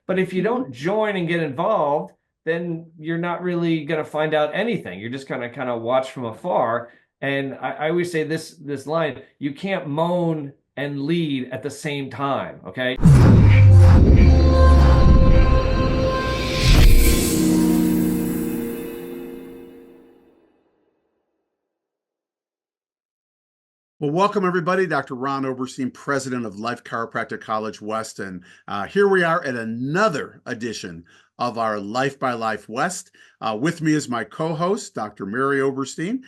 But if you don't join and get involved, then you're not really going to find out anything. You're just going to kind of watch from afar. And I always say this line: you can't moan and lead at the same time. Okay. Well, welcome everybody. Dr. Ron Oberstein, president of Life Chiropractic College West. And here we are at another edition of our Life by Life West. With me is my co-host, Dr. Mary Oberstein.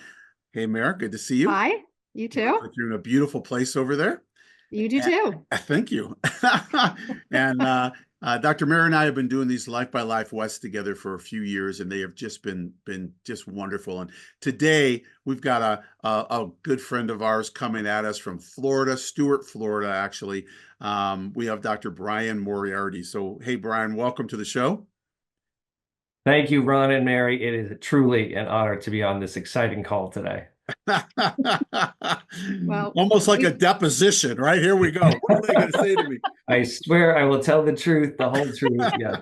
Hey, Mary, good to see you. Hi, you You look too. like you're in a beautiful place over there. You do too. Thank you. And Dr. Mary and I have been doing these Life by Life West together for a few years, and they have just been just wonderful. And today we've got a good friend of ours coming at us from Florida, Stuart, Florida, actually. We have Dr. Brian Moriarty. So, hey, Brian, welcome to the show. Thank you, Ron and Mary. It is truly an honor to be on this exciting call today. Well, Almost like a deposition, right? Here we go. What are they going to say to me? I swear I will tell the truth, the whole truth. Yeah.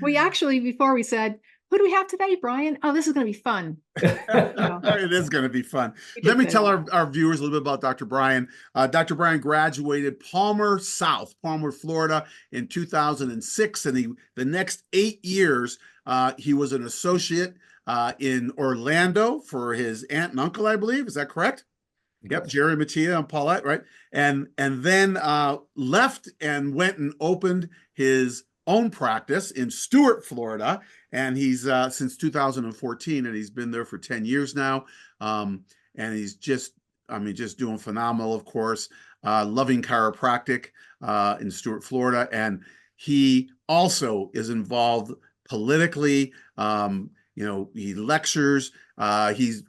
we actually, before we said, who do we have today, Brian? Oh, this is going to be fun. It is going to be fun. Let me tell our viewers a little bit about Dr. Brian. Dr. Brian graduated Palmer, Florida in 2006. And the next 8 years, he was an associate in Orlando for his aunt and uncle, I believe. Is that correct? Yep, Jerry Mattia and Paulette, right? And then left and went and opened his own practice in Stuart, Florida. And he's since 2014, and he's been there for 10 years now. And he's just doing phenomenal, of course. Loving Chiropractic in Stuart, Florida. And he also is involved politically. He lectures. He's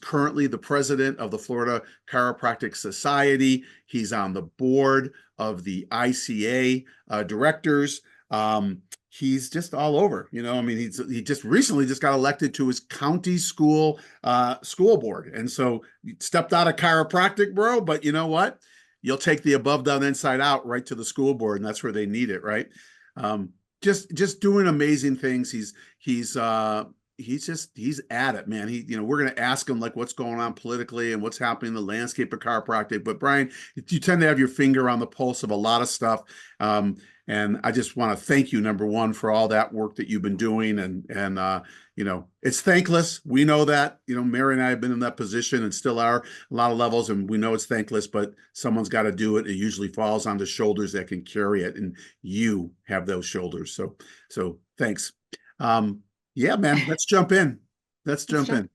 currently the president of the Florida Chiropractic Society. He's on the board of the ICA Directors. He's just all over, he just recently got elected to his county school board. And so he stepped out of chiropractic, bro, but you know what? You'll take the above, down, inside out right to the school board, and that's where they need it, right? Just doing amazing things. He's at it, man. We're going to ask him like what's going on politically and what's happening in the landscape of chiropractic. But Brian, you tend to have your finger on the pulse of a lot of stuff. And I just want to thank you, number one, for all that work that you've been doing. And it's thankless. We know that, Mary and I have been in that position and still are a lot of levels. And we know it's thankless, but someone's got to do it. It usually falls on the shoulders that can carry it. And you have those shoulders. So thanks. Yeah, man, let's jump in. Let's jump in.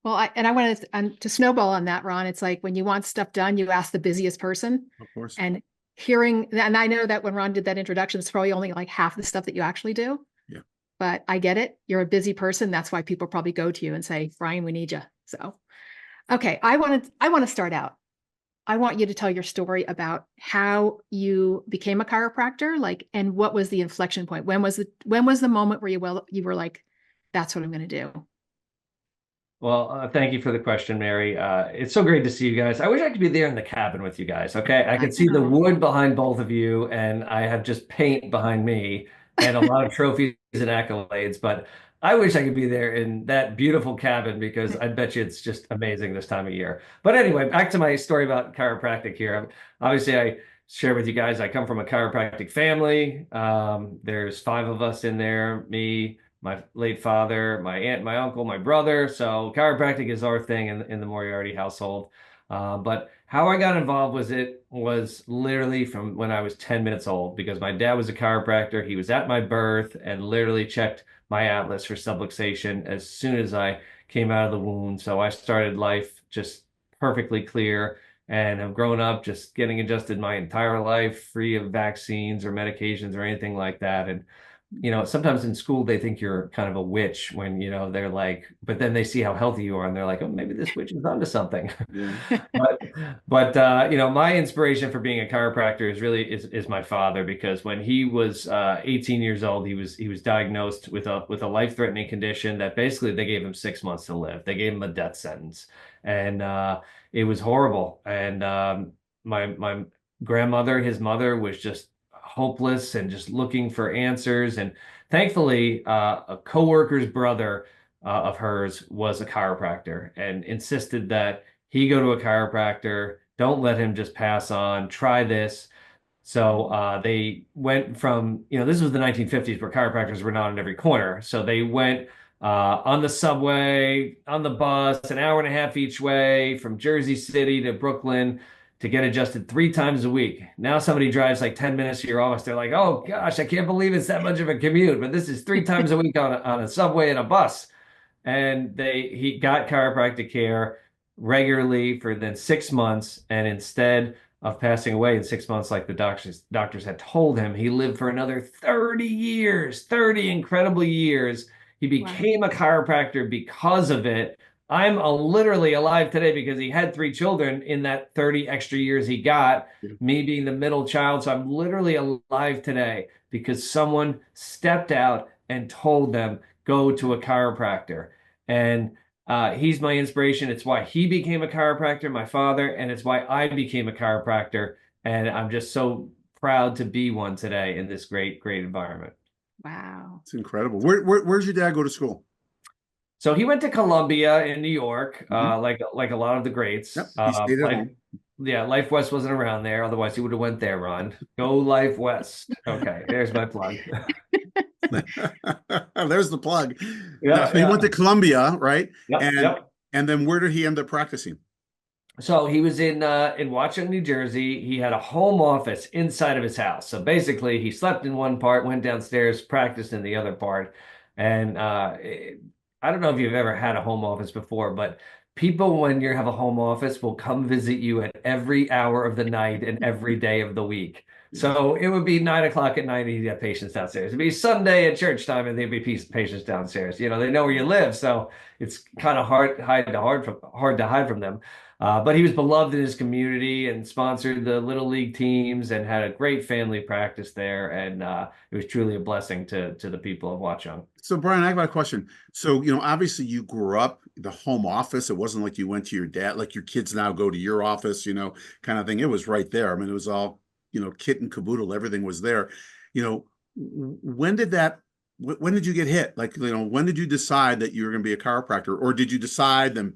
Well, I wanted to snowball on that, Ron. It's like when you want stuff done, you ask the busiest person. Of course. And I know that when Ron did that introduction, it's probably only like half the stuff that you actually do. Yeah. But I get it. You're a busy person. That's why people probably go to you and say, Brian, we need you. So, okay. I want to start out. I want you to tell your story about how you became a chiropractor, and what was the inflection point? When was the moment where you were like, that's what I'm going to do? Well, thank you for the question, Mary. It's so great to see you guys. I wish I could be there in the cabin with you guys. Okay. I could see the wood behind both of you, and I have just paint behind me and a lot of trophies and accolades, but I wish I could be there in that beautiful cabin because I bet you it's just amazing this time of year. But anyway, back to my story about chiropractic here. Obviously, I share with you guys, I come from a chiropractic family. There's 5 of us in there, me, my late father, my aunt, my uncle, my brother. So chiropractic is our thing in the Moriarty household. But how I got involved was literally from when I was 10 minutes old, because my dad was a chiropractor. He was at my birth and literally checked my atlas for subluxation as soon as I came out of the womb. So I started life just perfectly clear and have grown up just getting adjusted my entire life, free of vaccines or medications or anything like that. And sometimes in school they think you're kind of a witch when, they're like, but then they see how healthy you are and they're like, oh, maybe this witch is onto something. Yeah. but my inspiration for being a chiropractor is my father, because when he was 18 years old, he was diagnosed with a life-threatening condition that basically they gave him 6 months to live. They gave him a death sentence, and it was horrible. And my grandmother, his mother, was just hopeless and just looking for answers. And thankfully, a coworker's brother of hers was a chiropractor and insisted that he go to a chiropractor. Don't let him just pass on. Try this. So they went from, this was the 1950s where chiropractors were not on every corner. So they went on the subway, on the bus, an hour and a half each way from Jersey City to Brooklyn to get adjusted 3 times a week. Now somebody drives like 10 minutes to your office. They're like, oh gosh, I can't believe it's that much of a commute. But this is 3 times a week on a subway and a bus. And he got chiropractic care regularly for then 6 months. And instead of passing away in 6 months, like the doctors had told him, he lived for another 30 years, 30 incredible years. He became a chiropractor because of it. I'm literally alive today because he had 3 children in that 30 extra years he got, me being the middle child. So I'm literally alive today because someone stepped out and told them, go to a chiropractor. And he's my inspiration. It's why he became a chiropractor, my father, and it's why I became a chiropractor. And I'm just so proud to be one today in this great, great environment. Wow. It's incredible. Where's your dad go to school? So he went to Columbia in New York, like a lot of the greats. Yep, he stayed at home. Yeah, Life West wasn't around there. Otherwise, he would have went there, Ron. Go Life West. Okay, there's my plug. There's the plug. Yeah, so he went to Columbia, right? Yep. And then where did he end up practicing? So he was in Washington, New Jersey. He had a home office inside of his house. So basically, he slept in one part, went downstairs, practiced in the other part. And I don't know if you've ever had a home office before, but people, when you have a home office, will come visit you at every hour of the night and every day of the week. So it would be 9 o'clock at night and you'd have patients downstairs. It'd be Sunday at church time and there'd be patients downstairs. They know where you live, so it's kind of hard to hide from them. But he was beloved in his community and sponsored the Little League teams and had a great family practice there. And it was truly a blessing to the people of Watchung. So, Brian, I got a question. So, obviously you grew up the home office. It wasn't like you went to your dad, like your kids now go to your office, kind of thing. It was right there. I mean, it was all, kit and caboodle. Everything was there. When did you get hit? Like, when did you decide that you were going to be a chiropractor? Or did you decide then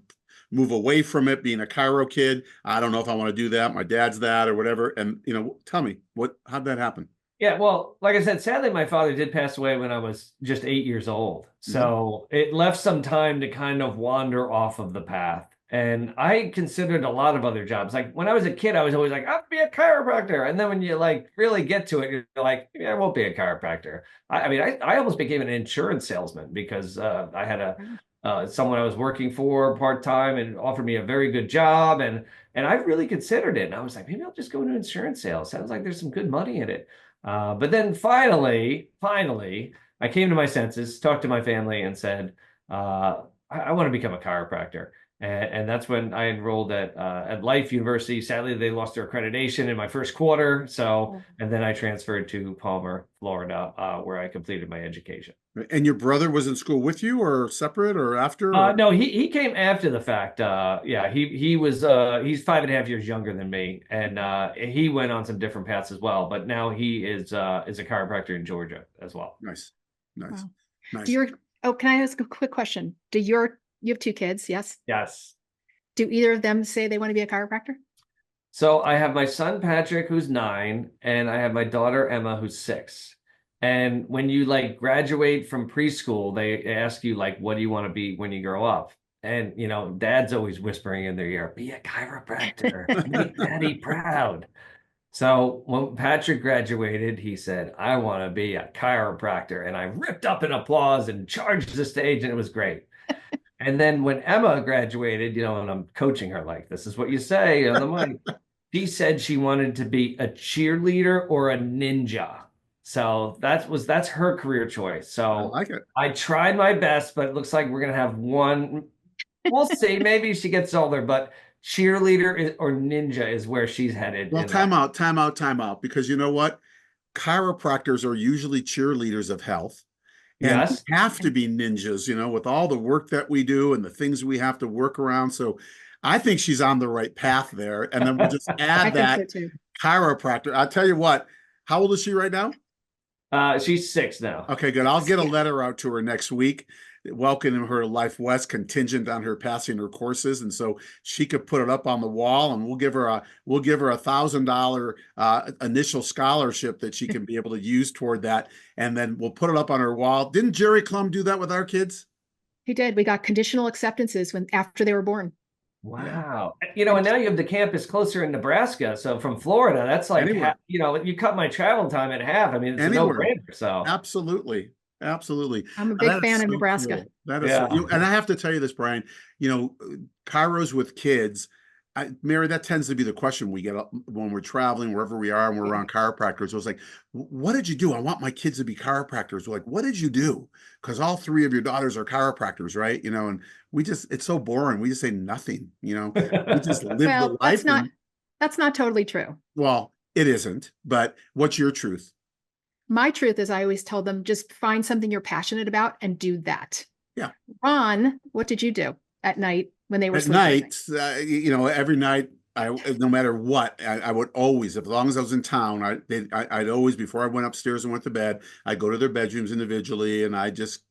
move away from it, being a chiro kid? I don't know if I want to do that. My dad's that or whatever. And, tell me, how'd that happen? Yeah, well, like I said, sadly, my father did pass away when I was just 8 years old. So it left some time to kind of wander off of the path. And I considered a lot of other jobs. Like when I was a kid, I was always like, I'll be a chiropractor. And then when you like really get to it, you're like, yeah, I won't be a chiropractor. I almost became an insurance salesman because I had someone I was working for part-time and offered me a very good job. And I really considered it. And I was like, maybe I'll just go into insurance sales. Sounds like there's some good money in it. But then finally, I came to my senses, talked to my family and said, I want to become a chiropractor. And that's when I enrolled at Life University. Sadly, they lost their accreditation in my first quarter. And then I transferred to Palmer, Florida, where I completed my education. And your brother was in school with you or separate or after? No, he came after the fact. He's 5.5 years younger than me. And he went on some different paths as well. But now he is a chiropractor in Georgia as well. Nice. Wow. Nice. Can I ask a quick question? You have 2 kids, yes? Yes. Do either of them say they want to be a chiropractor? So I have my son, Patrick, who's 9, and I have my daughter, Emma, who's 6. And when you like graduate from preschool, they ask you like, what do you want to be when you grow up? And, dad's always whispering in their ear, be a chiropractor, make daddy proud. So when Patrick graduated, he said, I want to be a chiropractor. And I ripped up in applause and charged the stage, and it was great. And then when Emma graduated, and I'm coaching her like, this is what you say on the mic. She said she wanted to be a cheerleader or a ninja. So that's her career choice. So I like it. I tried my best, but it looks like we're going to have one. We'll see. Maybe she gets older, but cheerleader or ninja is where she's headed. Well, time out. Because you know what? Chiropractors are usually cheerleaders of health. And yes, we have to be ninjas, with all the work that we do and the things we have to work around. So I think she's on the right path there. And then we'll just add that chiropractor. I'll tell you what, How old is she right now? She's 6 now. Okay, good. I'll get a Yeah. letter out to her next week, welcoming her to Life West, contingent on her passing her courses, and so she could put it up on the wall, and we'll give her a $1,000 initial scholarship that she can be able to use toward that, and then we'll put it up on her wall. Didn't Jerry Clum do that with our kids? He did. We got conditional acceptances after they were born. Yeah. Wow. And now you have the campus closer in Nebraska. So from Florida, that's like, Anywhere. you cut my travel time in half. I mean, it's a Anywhere. no-brainer. So Absolutely. Absolutely. I'm a big That is fan of so Nebraska. cool. That is yeah. and I have to tell you this, Brian, chiros with kids, Mary, that tends to be the question we get when we're traveling, wherever we are, and we're around chiropractors. I was like, what did you do? I want my kids to be chiropractors. We're like, what did you do? Because all 3 of your daughters are chiropractors, right? And it's so boring. We just say nothing, we just live the life. That's not totally true. Well, it isn't, but what's your truth? My truth is I always tell them, just find something you're passionate about and do that. Yeah. Ron, what did you do at night when they were At sleeping? night, every night, no matter what, I would always, as long as I was in town, I'd always, before I went upstairs and went to bed, I'd go to their bedrooms individually, and I just,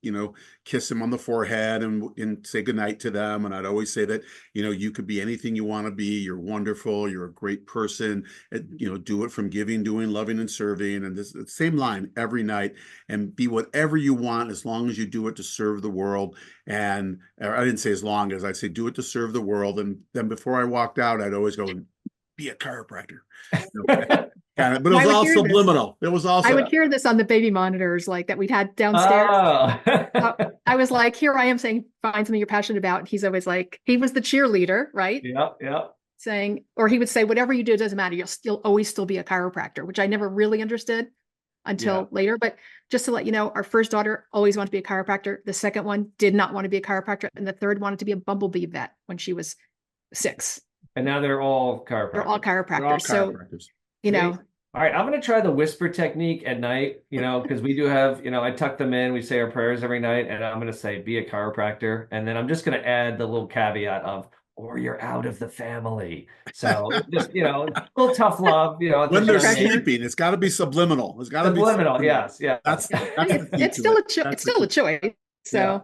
kiss them on the forehead and say goodnight to them. And I'd always say that, you could be anything you want to be. You're wonderful. You're a great person. Do it from giving, doing, loving, and serving. And this same line every night, and be whatever you want as long as you do it to serve the world. And I didn't say as long as, I'd say do it to serve the world. And then before I walked out, I'd always go, be a chiropractor. But it was all subliminal. It was also. I would hear this on the baby monitors that we'd had downstairs. Oh. I was like, here I am saying, find something you're passionate about. And he's always like, he was the cheerleader, right? Yeah. Saying, or he would say, whatever you do, it doesn't matter. You'll always still be a chiropractor, which I never really understood until later. But just to let you know, our first daughter always wanted to be a chiropractor. The second one did not want to be a chiropractor. And the third wanted to be a bumblebee vet when she was 6. And now they're all chiropractors. They're all chiropractors. So, All right, I'm going to try the whisper technique at night, because we do have, I tuck them in, we say our prayers every night, and I'm going to say, be a chiropractor. And then I'm just going to add the little caveat of, or you're out of the family. So just, a little tough love, when they're sleeping, it's got to be subliminal. It's got to be subliminal. Yes. That's it's still a choice. So, yeah.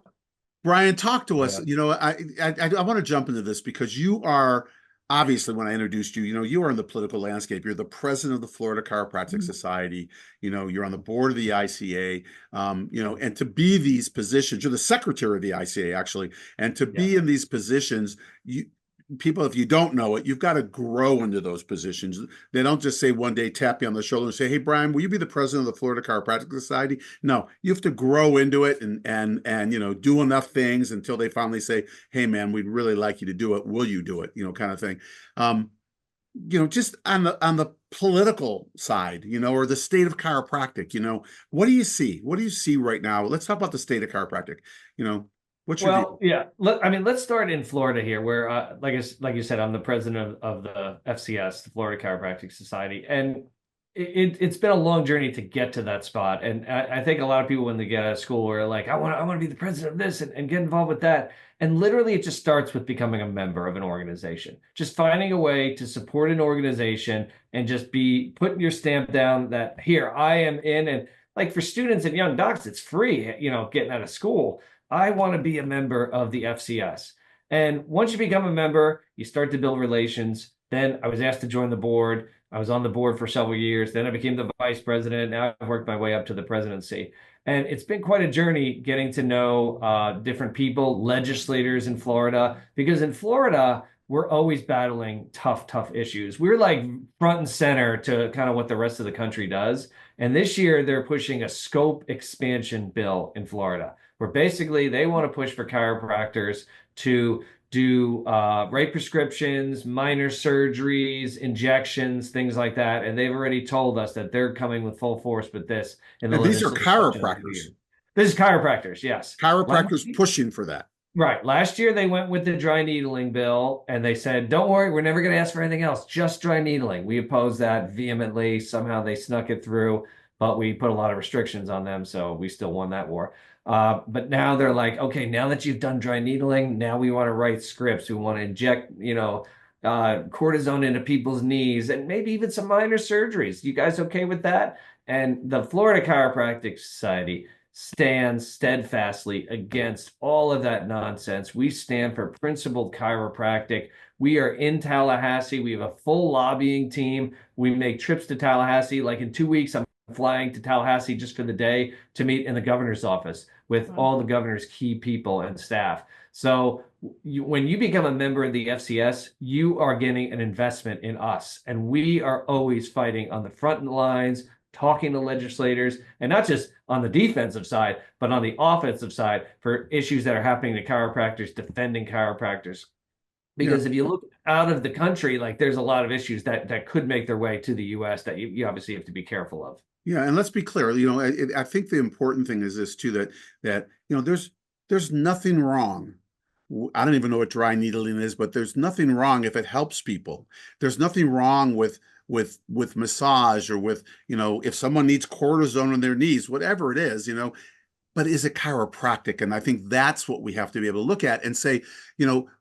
Brian, talk to us. I want to jump into this because you are, obviously, when I introduced you, you are in the political landscape. You're the president of the Florida Chiropractic Society. You're on the board of the ICA. And to be these positions, you're the secretary of the ICA, actually. And to be in these positions, people, if you don't know it, you've got to grow into those positions. They don't just say one day, tap you on the shoulder and say, hey, Brian, will you be the president of the Florida Chiropractic Society? No, you have to grow into it and do enough things until they finally say, hey, man, we'd really like you to do it. Will you do it? Kind of thing. Just on the political side, or the state of chiropractic, what do you see? What do you see right now? Let's talk about the state of chiropractic. What's your view? Yeah. Let's start in Florida here, where, like you said, I'm the president of the FCS, the Florida Chiropractic Society, and it's been a long journey to get to that spot. And I think a lot of people, when they get out of school, are like, I want to be the president of this and get involved with that. And literally, it just starts with becoming a member of an organization, just finding a way to support an organization and just be putting your stamp down that here I am in. And like for students and young docs, it's free, getting out of school. I want to be a member of the FCS. And once you become a member, you start to build relations. Then I was asked to join the board. I was on the board for several years. Then I became the vice president. Now I've worked my way up to the presidency. And it's been quite a journey getting to know different people, legislators in Florida, because in Florida, we're always battling tough issues. We're like front and center to kind of what the rest of the country does. And this year, they're pushing a scope expansion bill in Florida, where basically they want to push for chiropractors to do write prescriptions, minor surgeries, injections, things like that. And they've already told us that they're coming with full force with this. And these are chiropractors. This is chiropractors, yes. Chiropractors pushing for that. Right. Last year, they went with the dry needling bill, and they said, don't worry, we're never going to ask for anything else, just dry needling. We opposed that vehemently. Somehow they snuck it through, but we put a lot of restrictions on them, so we still won that war. But now they're like, okay, now that you've done dry needling, now we want to write scripts. We want to inject, cortisone into people's knees, and maybe even some minor surgeries. You guys okay with that? And the Florida Chiropractic Society stands steadfastly against all of that nonsense. We stand for principled chiropractic. We are in Tallahassee. We have a full lobbying team. We make trips to Tallahassee. Like in 2 weeks, I'm flying to Tallahassee just for the day to meet in the governor's office with all the governor's key people and staff. So when you become a member of the FCS, you are getting an investment in us. And we are always fighting on the front lines, talking to legislators, and not just on the defensive side, but on the offensive side for issues that are happening to chiropractors, defending chiropractors. Because if you look out of the country, like there's a lot of issues that could make their way to the US that you obviously have to be careful of. Yeah, and let's be clear. I think the important thing is this too, that there's nothing wrong. I don't even know what dry needling is, but there's nothing wrong if it helps people. There's nothing wrong with massage, or with, if someone needs cortisone on their knees, whatever it is, but is it chiropractic? And I think that's what we have to be able to look at and say,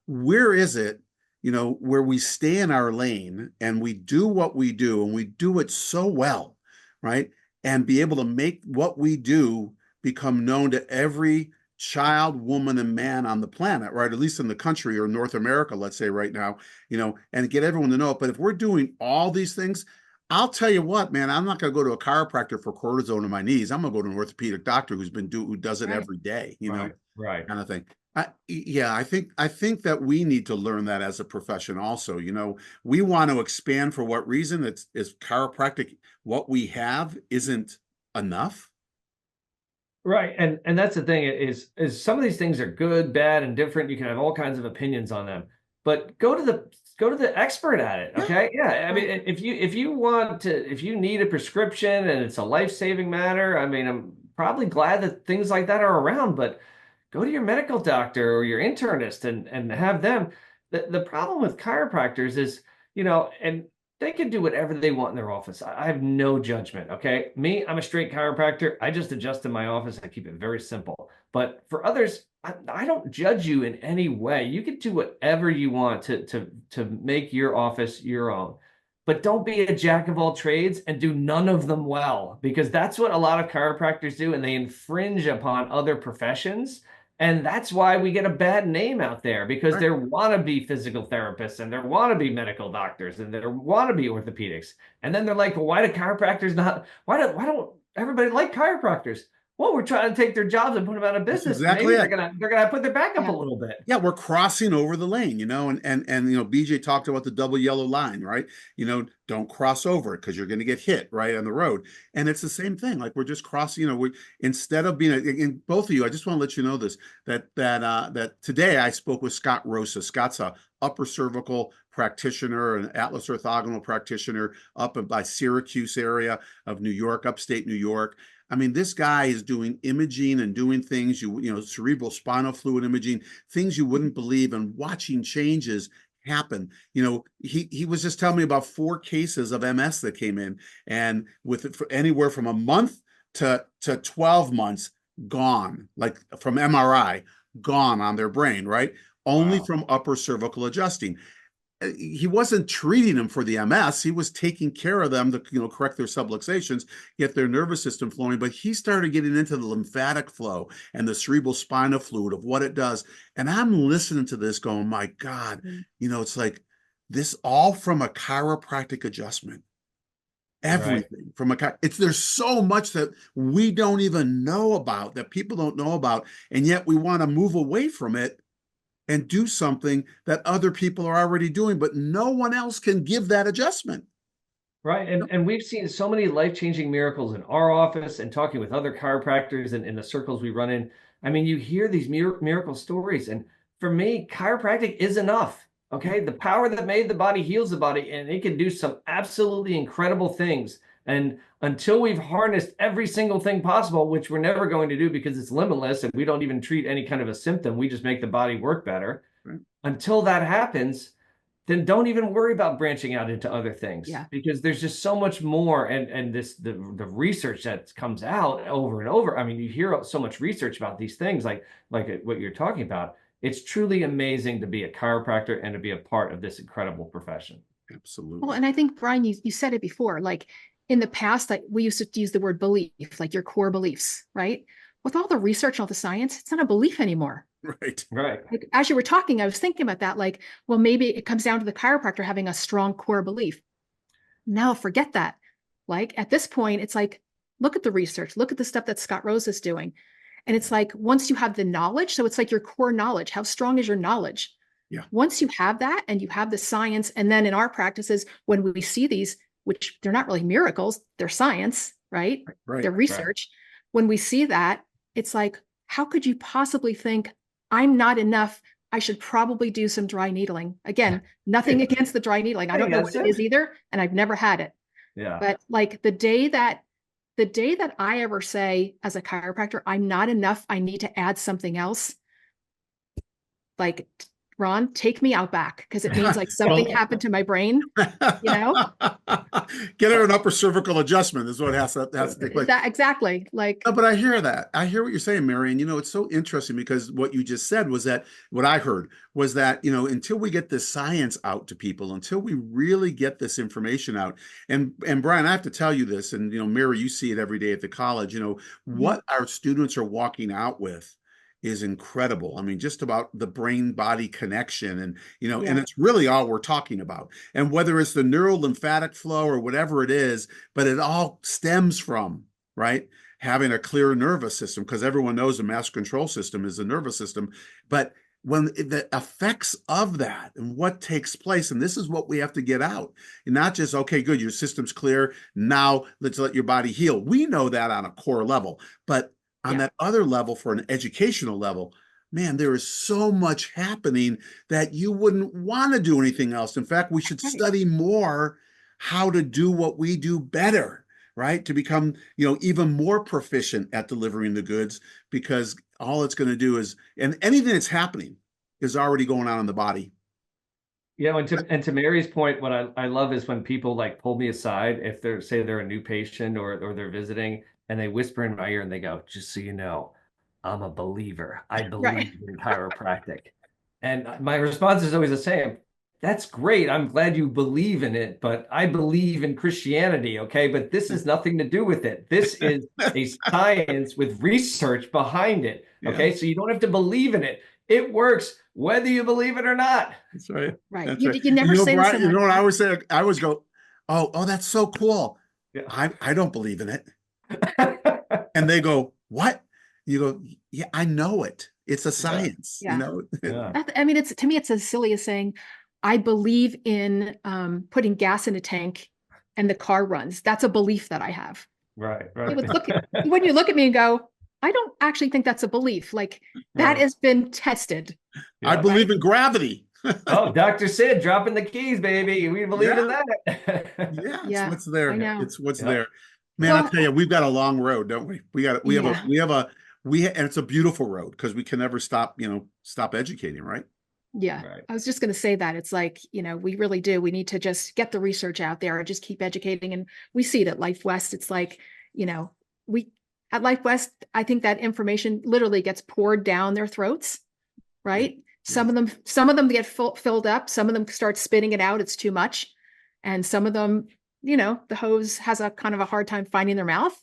where is it, where we stay in our lane and we do what we do and we do it so well, right? And be able to make what we do become known to every child, woman, and man on the planet, right? At least in the country, or North America, let's say right now, and get everyone to know it. But if we're doing all these things, I'll tell you what, man, I'm not going to go to a chiropractor for cortisone in my knees. I'm going to go to an orthopedic doctor who does it every day, right, kind of thing. I think that we need to learn that as a profession also. We want to expand. For what reason? It's chiropractic. What we have isn't enough. Right. And that's the thing is some of these things are good, bad, and different. You can have all kinds of opinions on them, but go to the expert at it. Okay. Yeah. I mean, if you need a prescription and it's a life-saving matter, I mean, I'm probably glad that things like that are around, but go to your medical doctor or your internist and have them. The problem with chiropractors is, and they can do whatever they want in their office. I have no judgment. Okay. Me, I'm a straight chiropractor. I just adjust in my office. I keep it very simple. But for others, I don't judge you in any way. You can do whatever you want to make your office your own. But don't be a jack of all trades and do none of them well, because that's what a lot of chiropractors do, and they infringe upon other professions. And that's why we get a bad name out there, because there want to be physical therapists and there want to be medical doctors and there want to be orthopedics. And then they're like, well, why don't everybody like chiropractors? Well, we're trying to take their jobs and put them out of business. Exactly. Maybe they're gonna put their back up a little bit. Yeah, we're crossing over the lane, and BJ talked about the double yellow line, right? Don't cross over it because you're going to get hit right on the road. And it's the same thing. Like, we're just crossing, we instead of being and both of you, I just want to let you know this, that today I spoke with Scott Rosa. Scott's a upper cervical practitioner, an Atlas orthogonal practitioner up by Syracuse area of New York, upstate New York. I mean, this guy is doing imaging and doing things, cerebral spinal fluid imaging, things you wouldn't believe, and watching changes happen. He was just telling me about 4 cases of MS that came in, and with anywhere from a month to 12 months gone, like from MRI, gone on their brain, right? Only from upper cervical adjusting. He wasn't treating them for the MS. He was taking care of them to, correct their subluxations, get their nervous system flowing. But he started getting into the lymphatic flow and the cerebral spinal fluid of what it does. And I'm listening to this going, my God, it's like this all from a chiropractic adjustment. Everything from there's so much that we don't even know about, that people don't know about. And yet we want to move away from it and do something that other people are already doing, but no one else can give that adjustment. Right. And we've seen so many life-changing miracles in our office and talking with other chiropractors and in the circles we run in. I mean, you hear these miracle stories. And for me, chiropractic is enough. Okay. The power that made the body heals the body, and it can do some absolutely incredible things. And until we've harnessed every single thing possible, which we're never going to do because it's limitless and we don't even treat any kind of a symptom, we just make the body work better. Right. Until that happens, then don't even worry about branching out into other things, because there's just so much more. And the research that comes out over and over. I mean, you hear so much research about these things, like what you're talking about. It's truly amazing to be a chiropractor and to be a part of this incredible profession. Absolutely. Well, and I think, Brian, you said it before, like in the past, like we used to use the word belief, like your core beliefs, right? With all the research, all the science, it's not a belief anymore. Right. Right. Like, as you were talking, I was thinking about that, like, well, maybe it comes down to the chiropractor having a strong core belief. Now, forget that. Like at this point, it's like, look at the research, look at the stuff that Scott Rose is doing. And it's like, once you have the knowledge, so it's like your core knowledge, how strong is your knowledge? Yeah. Once you have that and you have the science, and then in our practices, when we see these, which they're not really miracles, they're science, right? Right. They're research. When we see that, it's like, how could you possibly think I'm not enough? I should probably do some dry needling. Again, nothing against the dry needling. I don't know what it is either, and I've never had it. Yeah. But like the day that I ever say as a chiropractor, I'm not enough, I need to add something else, like, Ron, take me out back, because it means like something happened to my brain, you know? Get her an upper cervical adjustment is what has to take place. That, exactly. Like, No, but I hear that. I hear what you're saying, Mary. And, it's so interesting because what you just said was that what I heard was that, until we get this science out to people, until we really get this information out. And Brian, I have to tell you this, and, Mary, you see it every day at the college, what our students are walking out with is incredible. I mean, just about the brain body connection and, and it's really all we're talking about. And whether it's the neural lymphatic flow or whatever it is, but it all stems from, right, having a clear nervous system, because everyone knows the master control system is the nervous system. But when the effects of that and what takes place, and this is what we have to get out, and not just, okay, good, your system's clear, now let's let your body heal. We know that on a core level, but on that other level, for an educational level, man, there is so much happening that you wouldn't want to do anything else. In fact, we should study more how to do what we do better, right? To become, even more proficient at delivering the goods, because all it's going to do is, and anything that's happening is already going on in the body. Yeah, and to Mary's point, what I love is when people like pull me aside, if they're a new patient or they're visiting, and they whisper in my ear and they go, just so you know, I'm a believer. I believe in chiropractic. And my response is always the same. That's great. I'm glad you believe in it, but I believe in Christianity, okay? But this has nothing to do with it. This is a science with research behind it, okay? So you don't have to believe in it. It works whether you believe it or not. That's right. Right. That's You, right. you never say Brian, this. what I always say? I always go, oh, that's so cool. Yeah. I don't believe in it. And they go, what? You go, yeah, I know it. It's a science, Yeah. Yeah. I mean, to me, it's as silly as saying, I believe in putting gas in a tank and the car runs. That's a belief that I have. Right. When you look at me and go, I don't actually think that's a belief. Like that has been tested. I believe in gravity. Oh, Dr. Sid dropping the keys, baby. We believe in that. It's what's there. It's what's there. Man, Well, I'll tell you, we've got a long road, don't we? And it's a beautiful road because we can never stop educating, right? Yeah. Right. I was just going to say that it's like, we really do. We need to just get the research out there and just keep educating. And we see it at Life West. It's like, at Life West, I think that information literally gets poured down their throats, right? Some of them get filled up. Some of them start spitting it out. It's too much. And some of them, the hose has a kind of a hard time finding their mouth.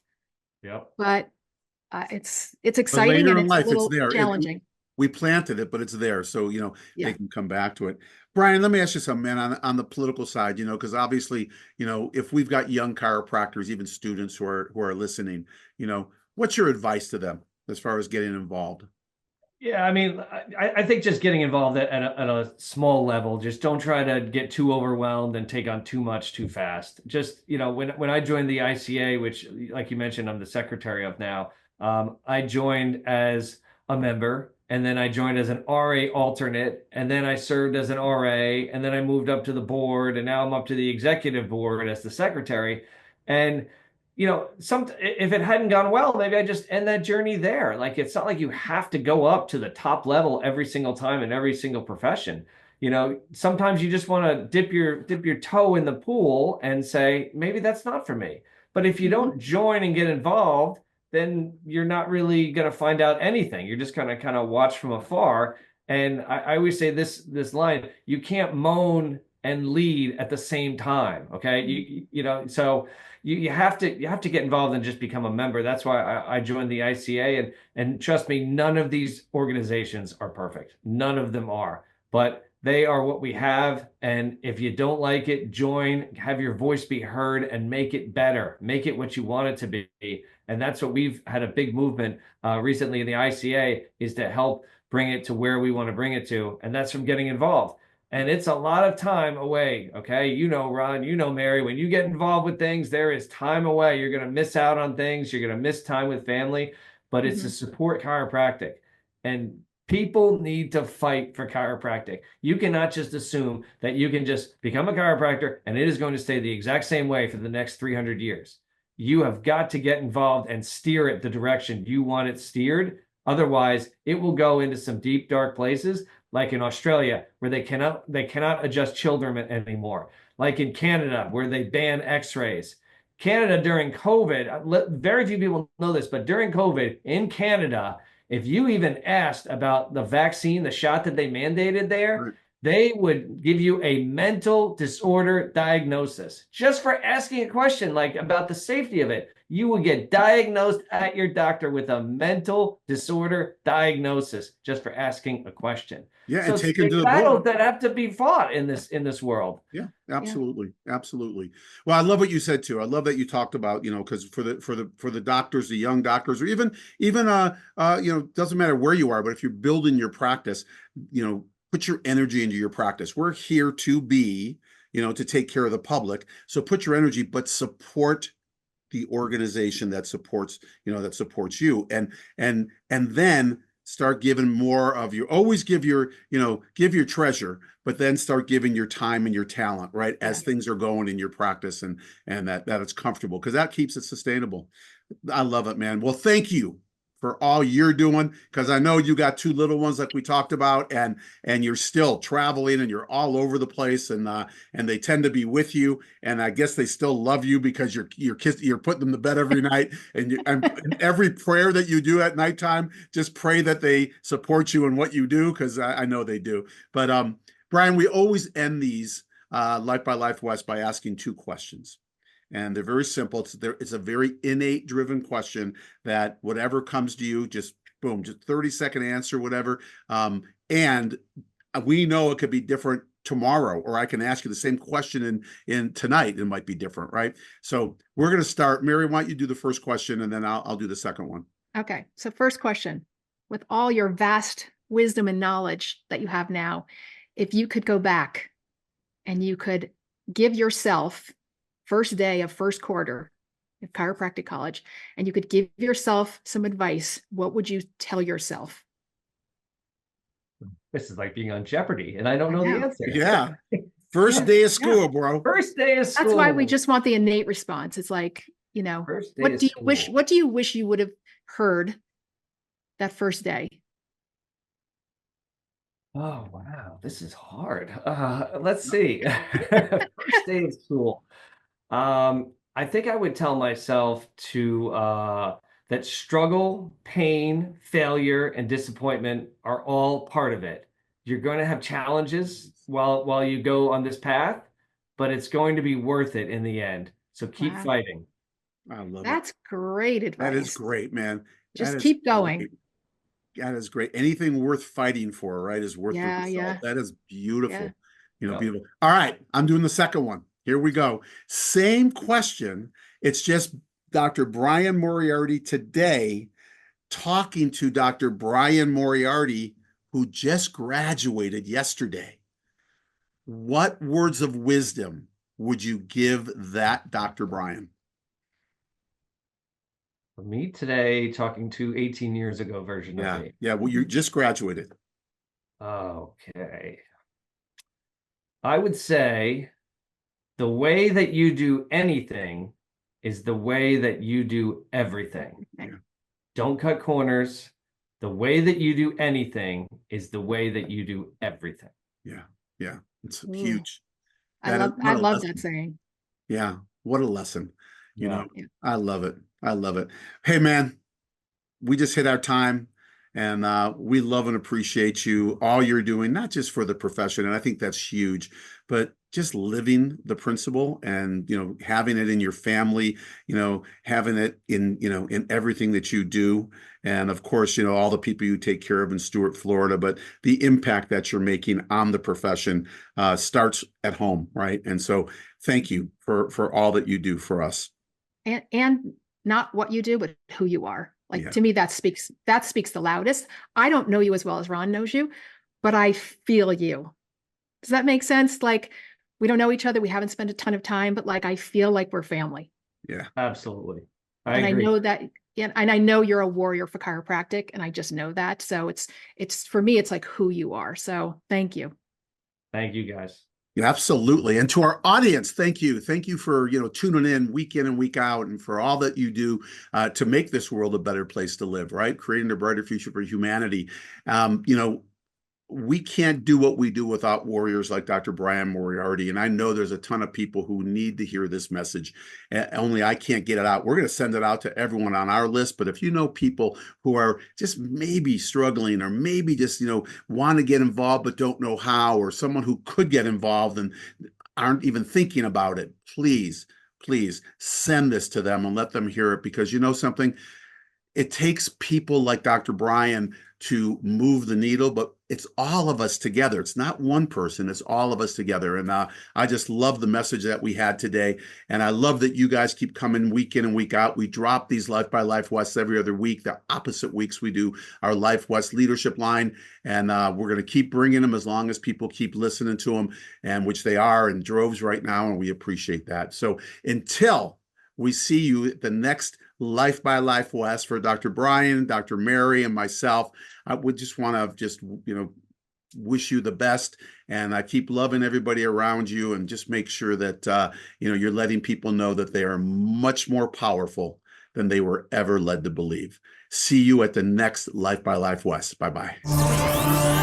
Yep. But it's exciting and it's a little challenging. We planted it, but it's there. So, they can come back to it. Brian, let me ask you something, man, on the political side, because obviously, if we've got young chiropractors, even students who are listening, what's your advice to them as far as getting involved? Yeah, I mean, I think just getting involved at a small level, just don't try to get too overwhelmed and take on too much too fast. Just, when I joined the ICA, which, like you mentioned, I'm the secretary of now, I joined as a member, and then I joined as an RA alternate, and then I served as an RA, and then I moved up to the board, and now I'm up to the executive board as the secretary. And if it hadn't gone well, maybe I just end that journey there. Like, it's not like you have to go up to the top level every single time in every single profession. Sometimes you just want to dip your toe in the pool and say, maybe that's not for me. But if you don't join and get involved, then you're not really going to find out anything. You're just going to kind of watch from afar. And I always say this line: you can't moan and lead at the same time. Okay, you know, so you have to get involved and just become a member. That's why I joined the ICA, and trust me, none of these organizations are perfect. None of them are, but they are what we have. And if you don't like it, join, have your voice be heard, and make it better. Make it what you want it to be. And that's what we've had a big movement recently in the ICA, is to help bring it to where we want to bring it to. And that's from getting involved. And it's a lot of time away. Okay. You know, Ron, you know, Mary, when you get involved with things, there is time away. You're going to miss out on things. You're going to miss time with family, but it's to support chiropractic. And people need to fight for chiropractic. You cannot just assume that you can just become a chiropractor and it is going to stay the exact same way for the next 300 years. You have got to get involved and steer it the direction you want it steered. Otherwise, it will go into some deep, dark places, like in Australia, where they cannot adjust children anymore. Like in Canada, where they ban X-rays. Canada during COVID, very few people know this, but during COVID in Canada, if you even asked about the vaccine, the shot that they mandated there, Right. they would give you a mental disorder diagnosis just for asking a question like about the safety of it. You will get diagnosed at your doctor with a mental disorder diagnosis just for asking a question. Yeah, So and it's taken to big the battles board. that have to be fought in this world. Yeah, absolutely, absolutely. Well, I love what you said too. I love that you talked about, you know, because for the doctors, the young doctors, or even you know, doesn't matter where you are, but if you're building your practice, you know, put your energy into your practice. We're here to be, you know, to take care of the public. So put your energy, but support the organization that supports, you know, that supports you, and then start giving more of your, always give your, you know, give your treasure, but then start giving your time and your talent, right, as things are going in your practice, and that it's comfortable, because that keeps it sustainable. I love it, man. Well, thank you for all you're doing, because I know you got two little ones like we talked about, and you're still traveling and you're all over the place, and they tend to be with you, and I guess they still love you because you're putting them to bed every night, and every prayer that you do at nighttime, just pray that they support you in what you do, because I know they do. But Brian, we always end these Life by Life West by asking two questions. And they're very simple. It's a very innate driven question that whatever comes to you, just boom, just 30-second answer, whatever. And we know it could be different tomorrow, or I can ask you the same question in tonight. It might be different, right? So we're going to start. Mary, why don't you do the first question, and then I'll do the second one. Okay. So first question, with all your vast wisdom and knowledge that you have now, if you could go back and you could give yourself first day of first quarter of chiropractic college, and you could give yourself some advice, what would you tell yourself? This is like being on Jeopardy, and I don't know the answer. Yeah. First day of school, bro. First day of school. That's why we just want the innate response. It's like, you know, what do you wish you would have heard that first day? Oh, wow. This is hard. Let's see. First day of school. I think I would tell myself to that struggle, pain, failure, and disappointment are all part of it. You're going to have challenges while you go on this path, but it's going to be worth it in the end. So keep fighting. I love That's great advice. That is great, man. Just keep going. Great. That is great. Anything worth fighting for, right, is worth the result. Yeah. That is beautiful. You know, beautiful. All right, I'm doing the second one. Here we go. Same question. It's just Dr. Brian Moriarty today talking to Dr. Brian Moriarty, who just graduated yesterday. What words of wisdom would you give that Dr. Brian? For me today, talking to 18 years ago version of me. Yeah, well, you just graduated. Okay. I would say the way that you do anything is the way that you do everything. Okay. Don't cut corners. The way that you do anything is the way that you do everything. Yeah. It's huge. I love that saying. Yeah. What a lesson. You know, Yeah. I love it. I love it. Hey, man, we just hit our time. And we love and appreciate you, all you're doing, not just for the profession, and I think that's huge, but just living the principle and, having it in your family, having it in, in everything that you do. And of course, all the people you take care of in Stuart, Florida, but the impact that you're making on the profession starts at home, right? And so thank you for all that you do for us. And not what you do, but who you are. Like, Yeah. to me, that speaks the loudest. I don't know you as well as Ron knows you, but I feel you. Does that make sense? Like, we don't know each other. We haven't spent a ton of time, but like, I feel like we're family. Yeah, Absolutely. And agree. I know that, and I know you're a warrior for chiropractic, and I just know that. So it's for me, it's like who you are. So thank you. Thank you, guys. yeah, absolutely. And to our audience, thank you. Thank you for, tuning in and week out, and for all that you do to make this world a better place to live, right? Creating a brighter future for humanity. We can't do what we do without warriors like Dr. Brian Moriarty. And I know there's a ton of people who need to hear this message. Only I can't get it out. We're going to send it out to everyone on our list. But if you know people who are just maybe struggling, or maybe just, want to get involved but don't know how, or someone who could get involved and aren't even thinking about it, please send this to them and let them hear it. Because you know something? It takes people like Dr. Brian to move the needle, but it's all of us together. It's not one person, it's all of us together. And I just love the message that we had today. And I love that you guys keep coming week in and week out. We drop these Life by Life West every other week. The opposite weeks we do our Life West leadership line. And we're going to keep bringing them as long as people keep listening to them, and which they are in droves right now. And we appreciate that. So until we see you at the next Life by Life West, for Dr. Brian, Dr. Mary, and myself, I would just want to wish you the best, and I keep loving everybody around you, and just make sure that you're letting people know that they are much more powerful than they were ever led to believe. See you at the next Life by Life West. Bye-bye.